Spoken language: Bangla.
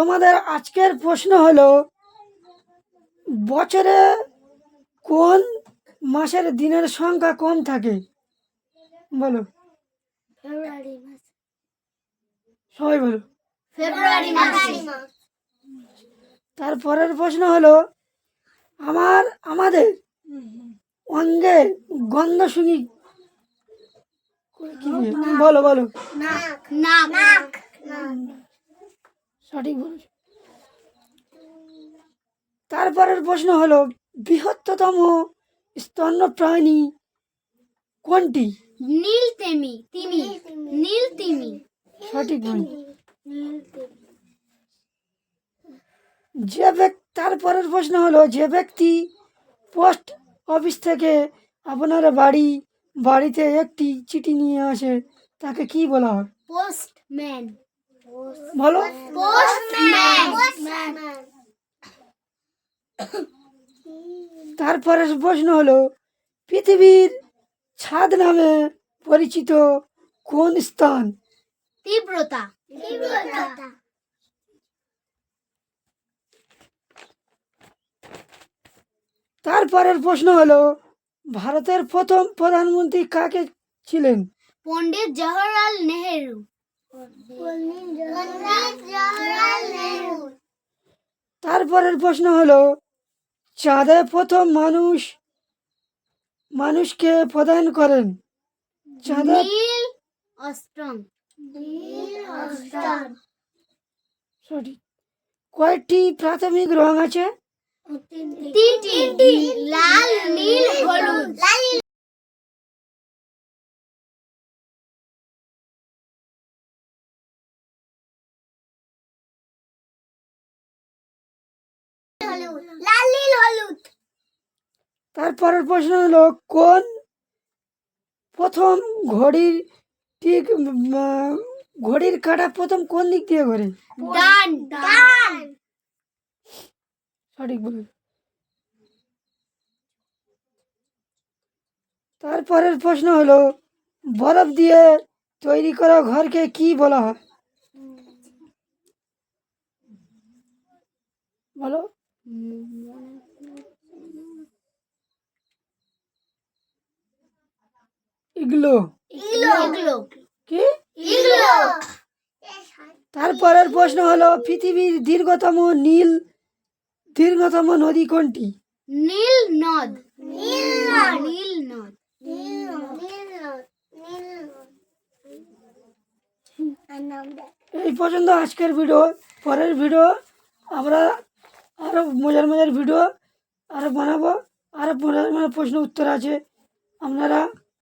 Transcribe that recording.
তোমাদের আজকের প্রশ্ন হলো, বছরে কোন মাসের দিনের সংখ্যা কম থাকে? বলো, ফেব্রুয়ারি মাস। সবাই বলো। ফেব্রুয়ারি মাস। তারপরের প্রশ্ন হলো, আমাদের অঙ্গে গন্ধ শুনি কি দিয়ে? বলো বলো। নাক। নাক। সঠিক বলো। তারপরের প্রশ্ন হলো, বৃহত্তম স্তন্যপ্রাণী কোনটি? নীল তিমি। নীল তিমি। সঠিক বলো। নীল তিমি। তারপরের প্রশ্ন হলো, যে ব্যক্তি পোস্ট অফিস থেকে আপনার বাড়িতে একটি চিঠি নিয়ে আসে তাকে কি বলা হয়? পোস্টম্যান। বলো। পোস্টম্যান। তারপরের প্রশ্ন হলো, পৃথিবীর ছাদ নামে পরিচিত কোন স্থান? তীব্রতা। তারপরের প্রশ্ন হলো, ভারতের প্রথম প্রধানমন্ত্রী কাকে ছিলেন? পণ্ডিত জওহরলাল নেহেরু। তারপরের প্রশ্ন হলো, চাঁদে প্রথম মানুষকে প্রদান করেন? চাঁদে নীল আর্মস্ট্রং। সঠিক। কয়টি প্রাথমিক রং আছে? তিনটি। লাল, নীল, হলুদ। লাল, নীল, হলুদ। তারপরের প্রশ্ন হলো, কোন প্রথম ঘড়ির কাঁটা প্রথম কোন দিক দিয়ে ঘোরে? ডান। সঠিক বলে। তারপরের প্রশ্ন হলো, বরফ দিয়ে তৈরি করা ঘরকে কি বলা হয়? বলো। ইগলো। কি? তারপরের প্রশ্ন হলো, পৃথিবীর দীর্ঘতম নদী কোনটি? নীল নদ। এই পর্যন্ত আজকের ভিডিও। পরের ভিডিও আমরা আরো মজার ভিডিও আরো বানাবো। আরো প্রশ্ন উত্তর আছে, আপনারা